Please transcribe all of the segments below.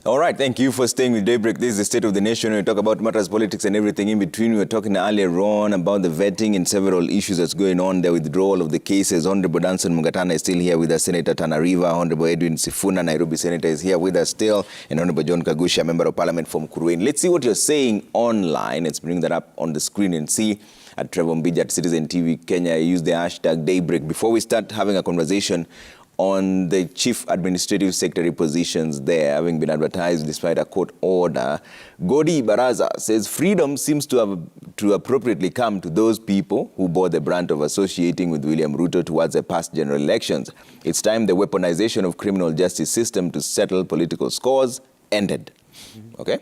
All right, thank you for staying with Daybreak. This is the State of the Nation. We talk about matters, politics, and everything in between. We were talking earlier on about the vetting and several issues that's going on, the withdrawal of the cases. Honorable Danson Mugatana is still here with us. Senator Tana River, Honorable Edwin Sifuna, Nairobi Senator, is here with us still, and Honorable John Kagusha, Member of Parliament from Kurueni. Let's see what you're saying online. Let's bring that up on the screen and see. At Trevor Mbija at Citizen TV Kenya, use the hashtag Daybreak. Before we start having a conversation on the Chief Administrative Secretary positions there having been advertised despite a court order, Godi Baraza says freedom seems to appropriately come to those people who bore the brunt of associating with William Ruto towards the past general elections. It's time the weaponization of criminal justice system to settle political scores ended. Okay?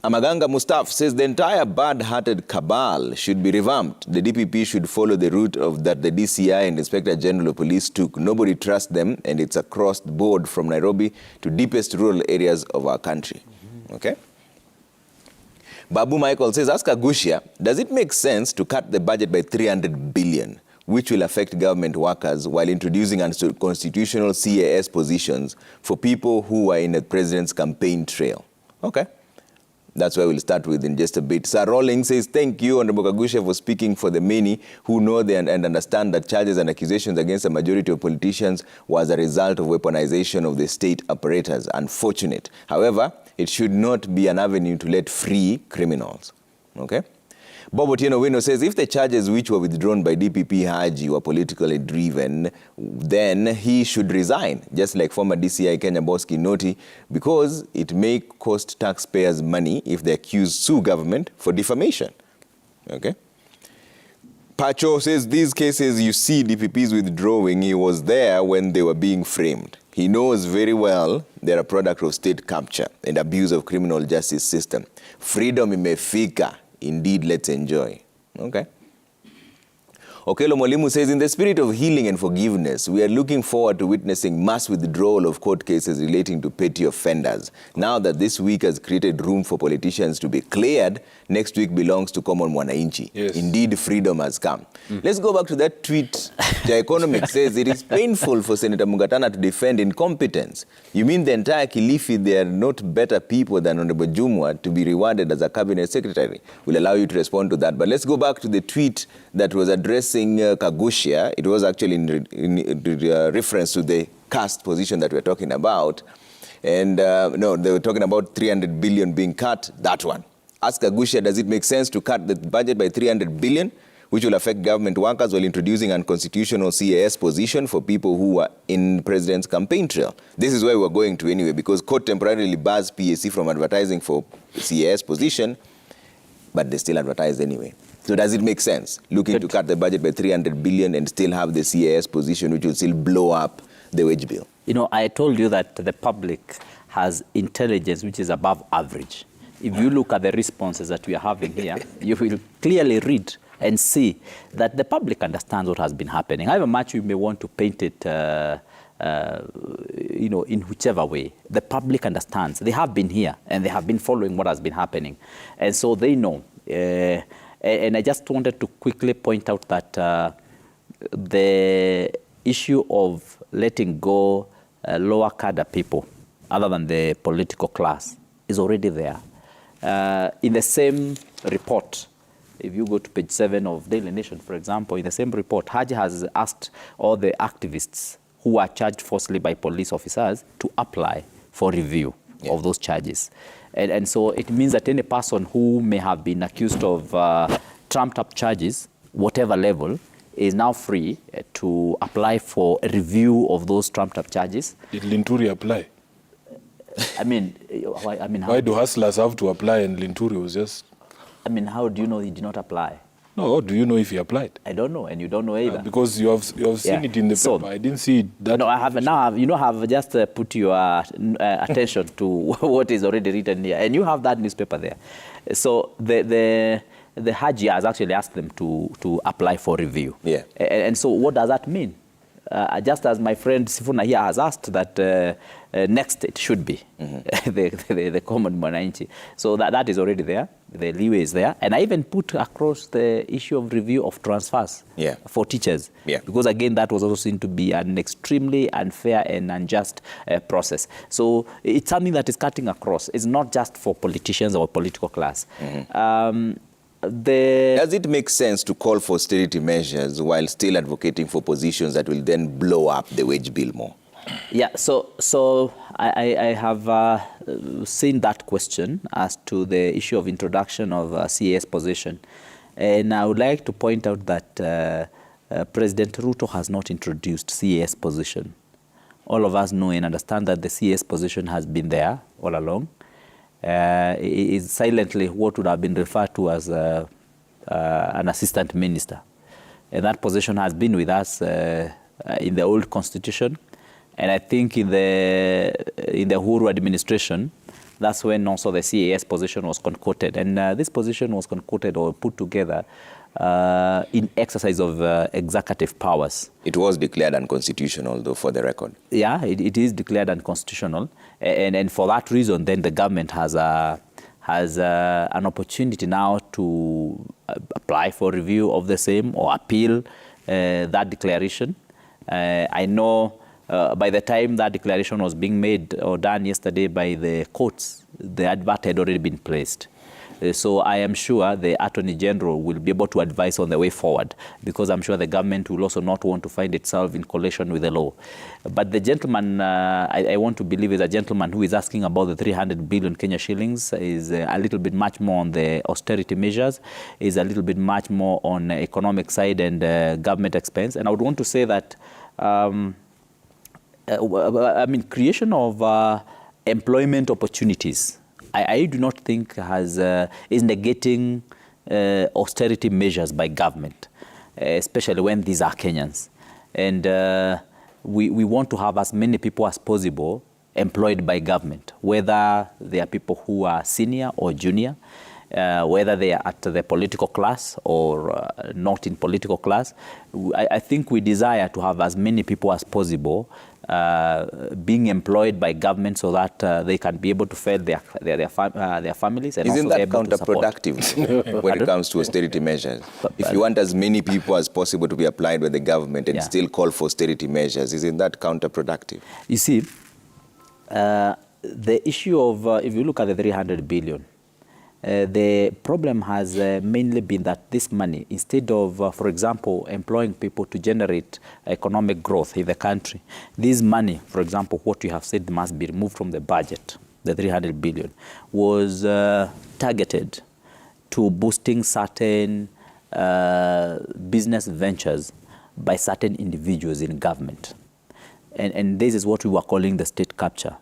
Amaganga Mustaf says the entire bad-hearted cabal should be revamped. The DPP should follow the route of that the DCI and Inspector General of Police took. Nobody trusts them, and it's across the board from Nairobi to deepest rural areas of our country. Okay? Babu Michael says, ask Kagusha, does it make sense to cut the budget by 300 billion, which will affect government workers, while introducing unconstitutional CAS positions for people who are in the president's campaign trail? Okay. That's where we'll start with in just a bit. Sir Rawling says, thank you, Honorable Kagusha, for speaking for the many who know and understand that charges and accusations against a majority of politicians was a result of weaponization of the state apparatus. Unfortunate. However, it should not be an avenue to let free criminals. Okay? Bob Otieno Wino says, if the charges which were withdrawn by DPP Haji were politically driven, then he should resign, just like former DCI Kenya boss Kinoti, because it may cost taxpayers money if the accused sue government for defamation. Okay? Pacho says, these cases you see DPPs withdrawing, he was there when they were being framed. He knows very well they're a product of state capture and abuse of criminal justice system. Freedom imefika. Indeed, let's enjoy. Okay. Okelo Mwalimu says, in the spirit of healing and forgiveness, we are looking forward to witnessing mass withdrawal of court cases relating to petty offenders. Now that this week has created room for politicians to be cleared, next week belongs to common mwananchi. Yes. Indeed, freedom has come. Let's go back to that tweet. The Economic says, it is painful for Senator Mugatana to defend incompetence. You mean the entire Kilifi, they are not better people than Honorable Jumwa to be rewarded as a cabinet secretary? We'll allow you to respond to that. But let's go back to the tweet that was addressing Kagusha. It was actually in reference to the CAS position that we're talking about. And no, they were talking about 300 billion being cut, that one. Ask Kagusha, does it make sense to cut the budget by 300 billion, which will affect government workers while introducing unconstitutional CAS position for people who are in president's campaign trail? This is where we're going to anyway, because court temporarily bars PAC from advertising for CAS position, but they still advertise anyway. So does it make sense looking to cut the budget by 300 billion and still have the CAS position, which will still blow up the wage bill? You know, I told you that the public has intelligence which is above average. If you look at the responses that we are having here, you will clearly read and see that the public understands what has been happening. However much you may want to paint it, you know, in whichever way, the public understands. They have been here and they have been following what has been happening. And so they know. And I just wanted to quickly point out that the issue of letting go lower cadre people, other than the political class, is already there. In the same report, if you go to page 7 of Daily Nation, for example, in the same report, Haji has asked all the activists who are charged falsely by police officers to apply for review of those charges. And so it means that any person who may have been accused of trumped-up charges, whatever level, is now free to apply for a review of those trumped-up charges. Did Linturi apply? I mean, why do hustlers have to apply and Linturi was just... I mean, how do you know he did not apply? No, how do you know if he applied? I don't know, and you don't know either. Because you have seen it in the paper. I didn't see it that... No, I have now. You know, have just put your attention to what is already written here, and you have that newspaper there. So the Haji has actually asked them to apply for review. Yeah. And so what does that mean? just as my friend Sifuna here has asked that next it should be the common mwananchi. So that is already there. The leeway is there. And I even put across the issue of review of transfers for teachers. Because again, that was also seen to be an extremely unfair and unjust process. So it's something that is cutting across. It's not just for politicians or political class. Does it make sense to call for austerity measures while still advocating for positions that will then blow up the wage bill more? Yeah, so I have seen that question as to the issue of introduction of CAS position. And I would like to point out that President Ruto has not introduced CAS position. All of us know and understand that the CAS position has been there all along. It is silently what would have been referred to as an assistant minister. And that position has been with us in the old constitution. And I think in the Uhuru administration, that's when also the CAS position was concocted. And this position was concocted or put together in exercise of executive powers. It was declared unconstitutional, though, for the record. Yeah, it is declared unconstitutional. And for that reason, then the government has an opportunity now to apply for review of the same or appeal that declaration. I know by the time that declaration was being made or done yesterday by the courts, the advert had already been placed. So I am sure the Attorney General will be able to advise on the way forward, because I'm sure the government will also not want to find itself in collision with the law. But the gentleman, I want to believe is a gentleman who is asking about the 300 billion Kenya shillings, is a little bit much more on the austerity measures, is a little bit much more on economic side and government expense. And I would want to say that, creation of employment opportunities, I do not think is negating austerity measures by government, especially when these are Kenyans. And we want to have as many people as possible employed by government, whether they are people who are senior or junior, whether they are at the political class or not in political class. I think we desire to have as many people as possible being employed by government so that they can be able to feed their families. And isn't also that able counterproductive when it comes to austerity measures? If you want as many people as possible to be applied by the government and still call for austerity measures, isn't that counterproductive? You see, the issue of, if you look at the 300 billion, the problem has mainly been that this money, instead of, for example, employing people to generate economic growth in the country, this money, for example, what you have said must be removed from the budget, the 300 billion, was targeted to boosting certain business ventures by certain individuals in government. And this is what we were calling the state capture.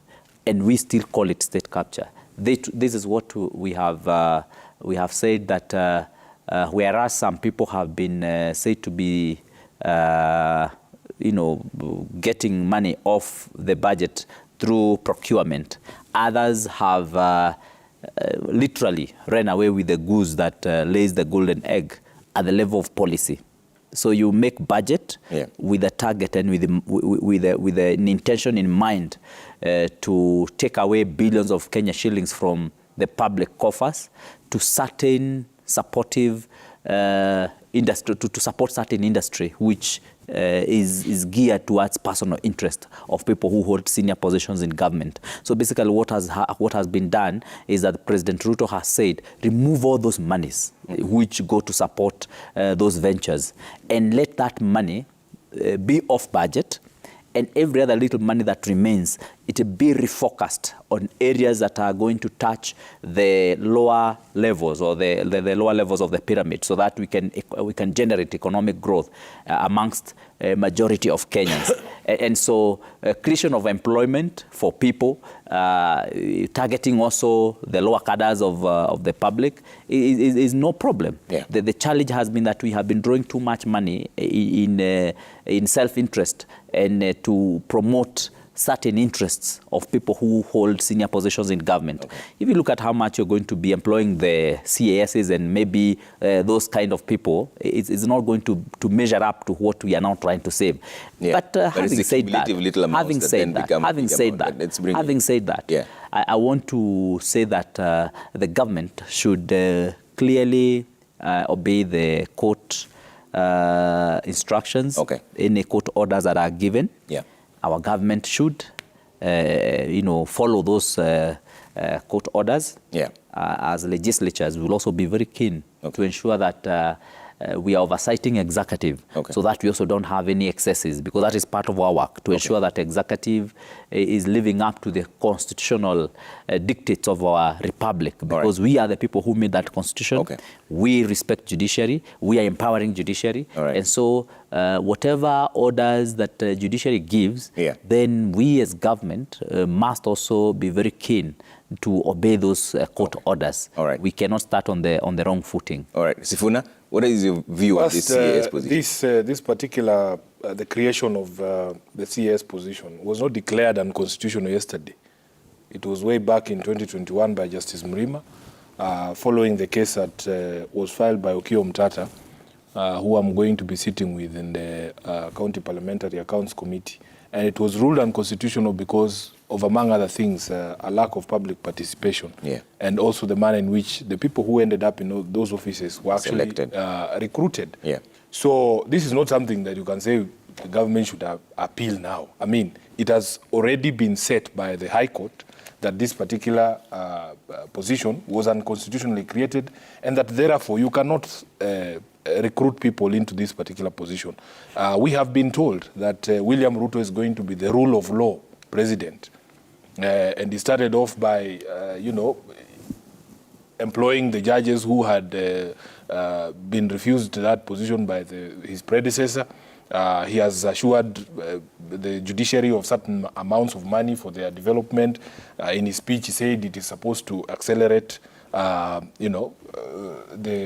And we still call it state capture. This is what we have said, that whereas some people have been said to be, getting money off the budget through procurement, others have literally ran away with the goose that lays the golden egg at the level of policy. So you make budget with a target and with an intention in mind to take away billions of Kenya shillings from the public coffers to certain supportive industry, to support certain industry which is geared towards personal interest of people who hold senior positions in government. So basically what has been done is that President Ruto has said, remove all those monies which go to support those ventures and let that money be off budget, and every other little money that remains, it will be refocused on areas that are going to touch the lower levels or the lower levels of the pyramid, so that we can generate economic growth amongst a majority of Kenyans. And so creation of employment for people, targeting also the lower cadres of the public is no problem. The challenge has been that we have been drawing too much money in self-interest and to promote certain interests of people who hold senior positions in government. Okay. If you look at how much you're going to be employing the CASs and maybe those kind of people, it's not going to measure up to what we are now trying to save. Yeah. But having said that, yeah. I want to say that the government should clearly obey the court instructions, okay, any court orders that are given. Yeah. Our government should, follow those court orders. Yeah. As legislatures, we will also be very keen, okay, to ensure that we are oversighting executive, okay, so that we also don't have any excesses, because that is part of our work, to ensure that executive is living up to the constitutional dictates of our republic, because we are the people who made that constitution. Okay. We respect judiciary, we are empowering judiciary, right, and so whatever orders that judiciary gives, yeah, then we as government must also be very keen to obey those court orders. All right. We cannot start on the wrong footing. All right, Sifuna, what is your view on this CAS position? This particular, the creation of the CAS position was not declared unconstitutional yesterday. It was way back in 2021 by Justice Mrima, following the case that was filed by Okiya Omtata, who I'm going to be sitting with in the County Parliamentary Accounts Committee. And it was ruled unconstitutional because of, among other things, a lack of public participation. Yeah. And also the manner in which the people who ended up in those offices were actually recruited. Yeah. So this is not something that you can say the government should appeal now. I mean, it has already been set by the High Court that this particular position was unconstitutionally created, and that therefore you cannot recruit people into this particular position. We have been told that William Ruto is going to be the rule of law president. And he started off by, employing the judges who had been refused that position by his predecessor. He has assured the judiciary of certain amounts of money for their development. In his speech, he said it is supposed to accelerate, the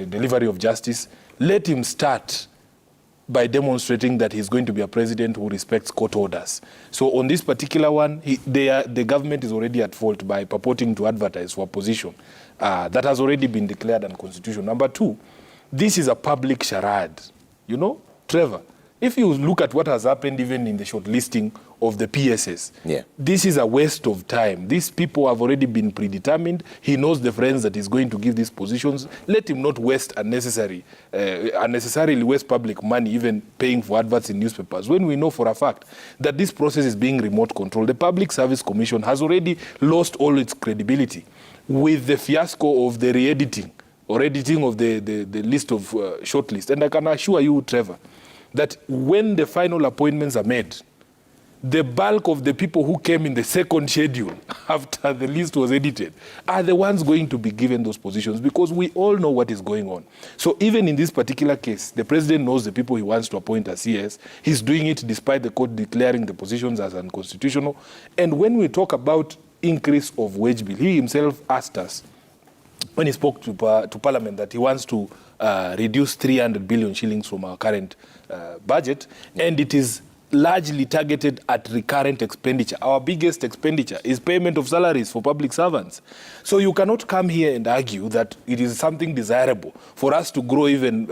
delivery of justice. Let him start by demonstrating that he's going to be a president who respects court orders. So on this particular one, the government is already at fault by purporting to advertise for a position that has already been declared unconstitutional. Number two, this is a public charade. You know, Trevor, if you look at what has happened even in the shortlisting of the PSS, yeah, this is a waste of time. These people have already been predetermined. He knows the friends that he's going to give these positions. Let him not waste unnecessarily waste public money, even paying for adverts in newspapers, when we know for a fact that this process is being remote controlled. The Public Service Commission has already lost all its credibility with the fiasco of the re-editing or editing of the list of shortlist. And I can assure you, Trevor, that when the final appointments are made, the bulk of the people who came in the second schedule after the list was edited are the ones going to be given those positions, because we all know what is going on. So even in this particular case, the president knows the people he wants to appoint as CS. He's doing it despite the court declaring the positions as unconstitutional. And when we talk about increase of wage bill, he himself asked us, when he spoke to Parliament, that he wants to reduce 300 billion shillings from our current budget, and it is largely targeted at recurrent expenditure. Our biggest expenditure is payment of salaries for public servants. So you cannot come here and argue that it is something desirable for us to grow even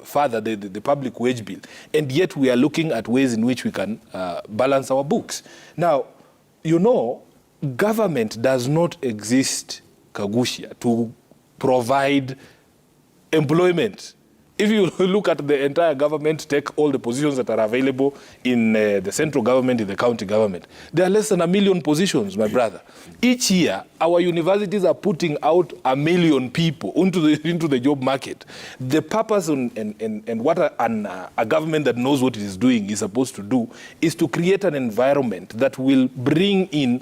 further the public wage bill, and yet we are looking at ways in which we can balance our books. Now, you know, government does not exist, Kagushia, to provide employment. If you look at the entire government, take all the positions that are available in the central government, in the county government, there are less than 1 million positions, my brother. Each year, our universities are putting out 1 million people into the job market. The purpose and what a government that knows what it is doing is supposed to do is to create an environment that will bring in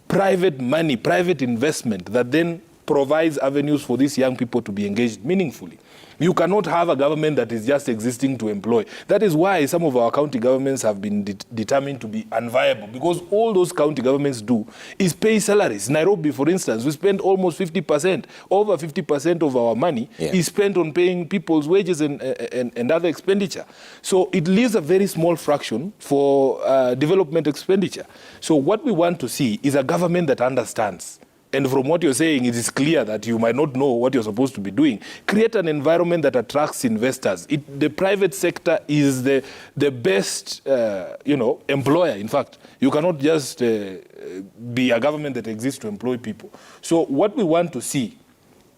private money, private investment, that then provides avenues for these young people to be engaged meaningfully. You cannot have a government that is just existing to employ. That is why some of our county governments have been determined to be unviable, because all those county governments do is pay salaries. Nairobi, for instance, we spend almost 50%, over 50% of our money is spent on paying people's wages and other expenditure. So it leaves a very small fraction for development expenditure. So what we want to see is a government that understands. And from what you're saying, it is clear that you might not know what you're supposed to be doing. Create an environment that attracts investors. The private sector is the best, employer. In fact, you cannot just be a government that exists to employ people. So what we want to see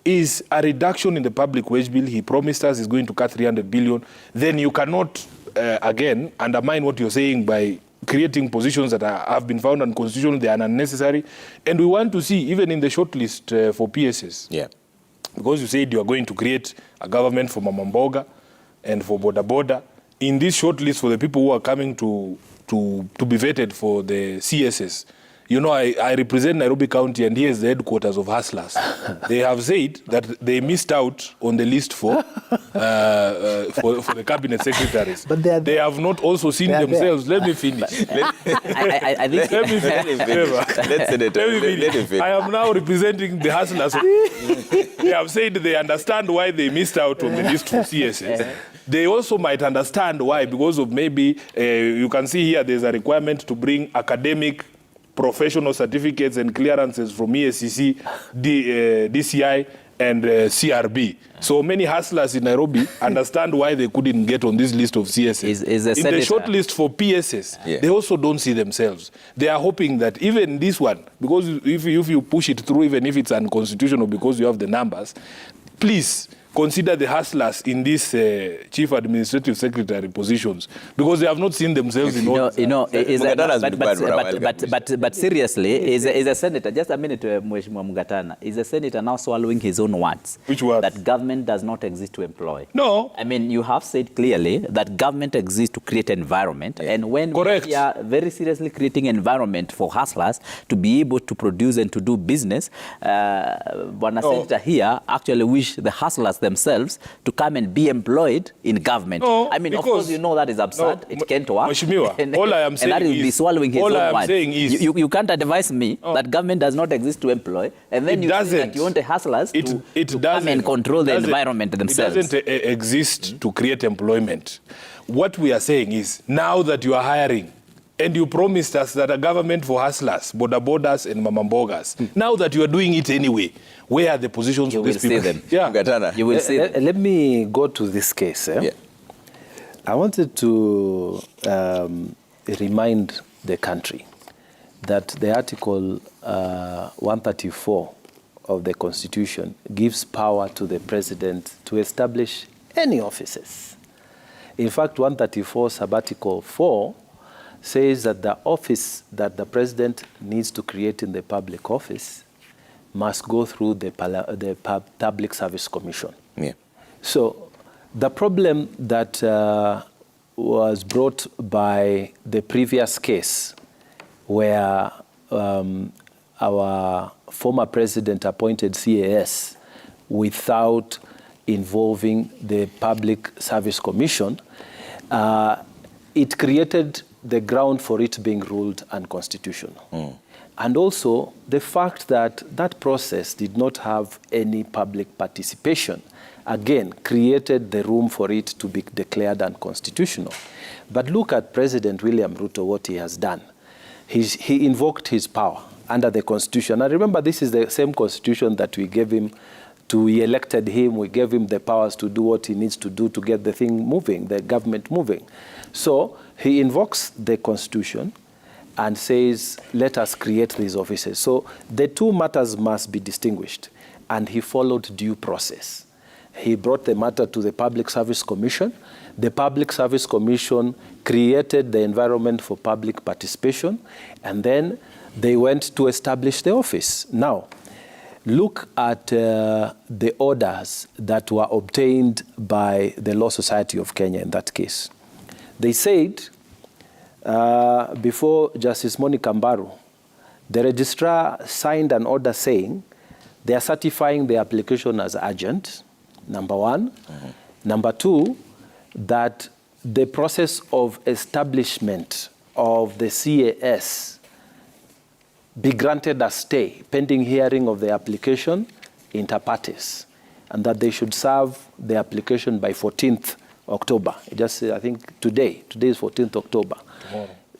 is a reduction in the public wage bill. He promised us he's going to cut 300 billion. Then you cannot, again, undermine what you're saying by creating positions that have been found unconstitutional. They are unnecessary. And we want to see, even in the shortlist for PSS, because you said you are going to create a government for Mamamboga and for Boda Boda, in this shortlist for the people who are coming to be vetted for the CSS. You know, I represent Nairobi County, and here is the headquarters of hustlers. They have said that they missed out on the list for the cabinet secretaries. But they have not also seen themselves. Let me finish. I think Let me finish. I am now representing the hustlers. They have said they understand why they missed out on the list for CSS. They also might understand why, because of maybe, you can see here there's a requirement to bring academic professional certificates and clearances from EACC, DCI, and CRB. So many hustlers in Nairobi understand why they couldn't get on this list of CSS. In the short list for PSS, they also don't see themselves. They are hoping that even this one, because if you push it through, even if it's unconstitutional because you have the numbers, please consider the hustlers in these chief administrative secretary positions, because they have not seen themselves in all. But seriously, is a senator, just a minute, Mheshimiwa Mugatana, is a senator now swallowing his own words? Which words? That government does not exist to employ. No. I mean, you have said clearly that government exists to create environment, and when we are very seriously creating environment for hustlers to be able to produce and to do business, Bwana Senator here actually wish the hustlers themselves to come and be employed in government. No, I mean, of course, you know that is absurd. It can't work. Mheshimiwa, all I am saying and that will be swallowing his own words. You can't advise me that government does not exist to employ, and then you say that you want the hustlers to come and control the environment themselves. It doesn't exist to create employment. What we are saying is, now that you are hiring, and you promised us that a government for hustlers, Boda Bodas and Mamambogas, now that you are doing it anyway, where are the positions of these people? You will see them. You will see them. Let me go to this case. I wanted to remind the country that the Article 134 of the Constitution gives power to the President to establish any offices. In fact, 134 Sub-Article 4 says that the office that the President needs to create in the public office must go through the Public Service Commission. So the problem that was brought by the previous case, where our former president appointed CAS without involving the Public Service Commission, it created the ground for it being ruled unconstitutional. And also the fact that that process did not have any public participation, again, created the room for it to be declared unconstitutional. But look at President William Ruto, what he has done. He invoked his power under the Constitution. And remember, this is the same Constitution that we gave him we elected him, we gave him the powers to do what he needs to do to get the thing moving, the government moving. So he invokes the Constitution and says, let us create these offices. So the two matters must be distinguished. And he followed due process. He brought the matter to the Public Service Commission. The Public Service Commission created the environment for public participation, and then they went to establish the office. Now, look at the orders that were obtained by the Law Society of Kenya in that case. They said, before Justice Monica Mbaru, the registrar signed an order saying They are certifying the application as urgent, number one. Number two, that the process of establishment of the CAS be granted a stay pending hearing of the application inter partes, and that they should serve the application by 14th October. Just, I think today is 14th October.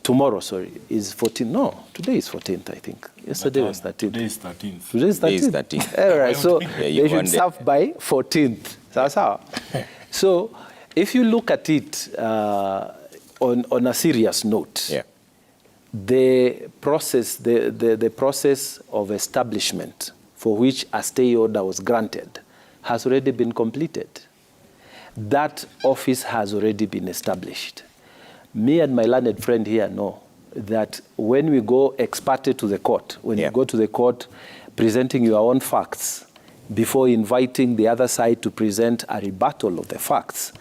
Tomorrow, sorry, is 14th. No, today is 14th, I think. Yesterday was 13th. Today is 13th. Today is 13th. Today is 13th. All right, so they should won serve by 14th. That's how. So if you look at it on a serious note, the process of establishment for which a stay order was granted has already been completed. That office has already been established. Me and my learned friend here know that when we go ex parte to the court, when you go to the court presenting your own facts before inviting the other side to present a rebuttal of the facts,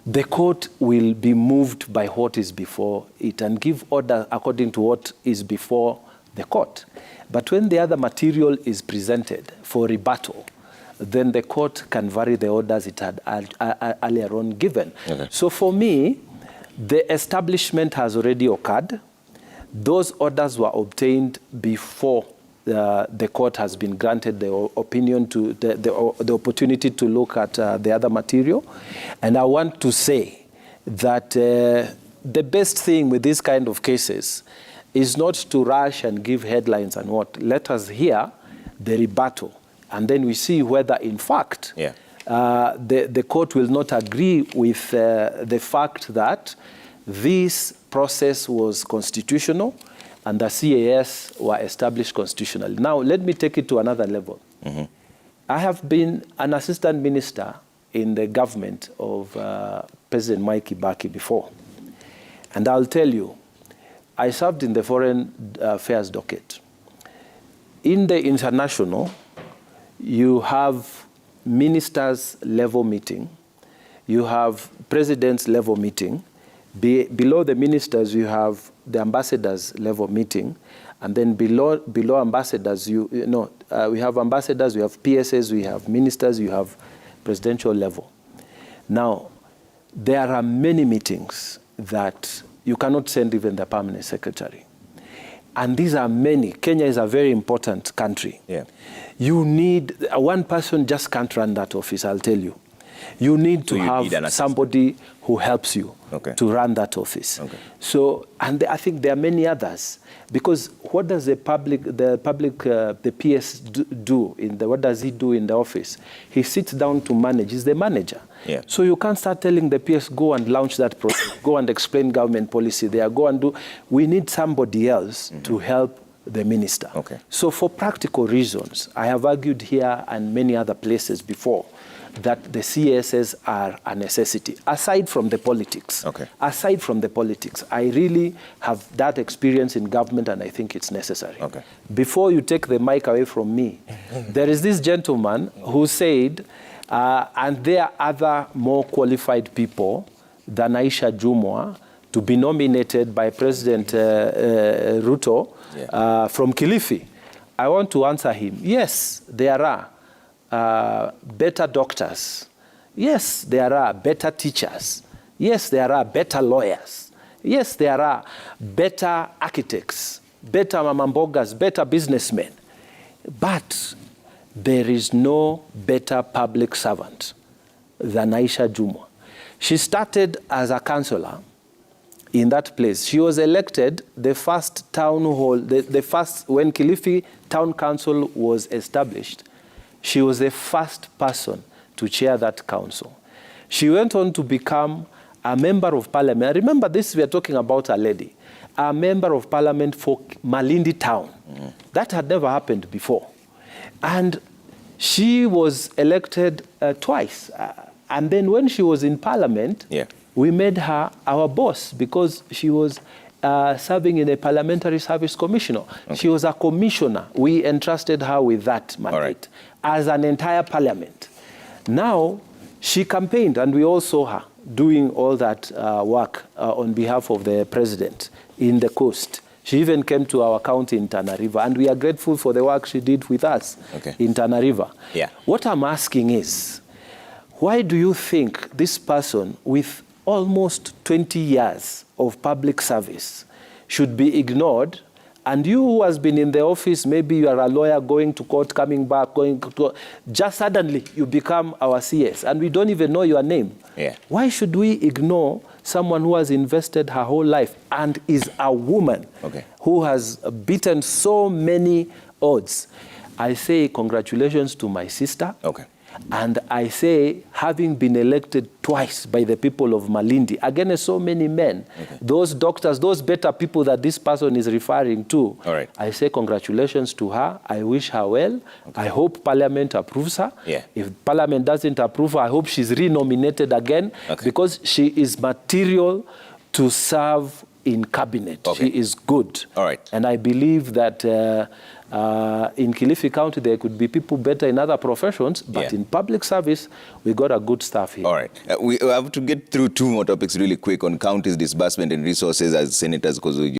the court will be moved by what is before it and give order according to what is before the court. But when the other material is presented for rebuttal, then the court can vary the orders it had earlier on given. So for me, the establishment has already occurred. Those orders were obtained before the court has been granted the opinion to the opportunity to look at the other material. And I want to say that the best thing with these kind of cases is not to rush and give headlines and what. Let us hear the rebuttal, and then we see whether in fact the court will not agree with the fact that this process was constitutional and the CAS were established constitutionally. Now, let me take it to another level. I have been an assistant minister in the government of President Mwai Kibaki before. And I'll tell you, I served in the foreign affairs docket. In the international, you have ministers level meeting, you have president's level meeting. Below the ministers, you have the ambassadors level meeting, and then below ambassadors, we have ambassadors, we have PSs, we have ministers, you have presidential level. Now, there are many meetings that you cannot send even the permanent secretary. And these are many. Kenya is a very important country. You need, one person just can't run that office, I'll tell you. You need to have somebody who helps you to run that office. So, and I think there are many others, because what does the PS do what does he do in the office? He sits down to manage. He's the manager. So you can't start telling the PS, go and launch that process, go and explain government policy there, go and do. We need somebody else to help the minister. So for practical reasons, I have argued here and many other places before that the CSs are a necessity, aside from the politics. Aside from the politics, I really have that experience in government, and I think it's necessary. Before you take the mic away from me, there is this gentleman who said, and there are other more qualified people than Aisha Jumwa to be nominated by President Ruto from Kilifi. I want to answer him. Yes, there are. Better doctors. Yes, there are better teachers. Yes, there are better lawyers. Yes, there are better architects, better mamambogas, better businessmen. But there is no better public servant than Aisha Jumwa. She started as a councillor in that place. She was elected the first town hall, the first, when Kilifi Town Council was established, she was the first person to chair that council. She went on to become a member of parliament. Remember this, we are talking about a lady, a member of parliament for Malindi town. That had never happened before. And she was elected twice. And then when she was in parliament, we made her our boss because she was serving in a parliamentary service commissioner. She was a commissioner. We entrusted her with that mandate as an entire parliament. Now, she campaigned, and we all saw her doing all that work on behalf of the president in the coast. She even came to our county in Tana River, and we are grateful for the work she did with us in Tana River. Yeah. What I'm asking is, why do you think this person with almost 20 years of public service should be ignored? And you who has been in the office, maybe you are a lawyer going to court, coming back, just suddenly you become our CS and we don't even know your name. Yeah. Why should we ignore someone who has invested her whole life and is a woman who has beaten so many odds? I say congratulations to my sister. And I say, having been elected twice by the people of Malindi, against so many men, those doctors, those better people that this person is referring to, I say congratulations to her. I wish her well. I hope Parliament approves her. If Parliament doesn't approve her, I hope she's renominated again because she is material to serve in cabinet. She is good. And I believe that in Kilifi County, there could be people better in other professions, but in public service, we got a good staff here. We have to get through two more topics really quick on counties, disbursement and resources as senators.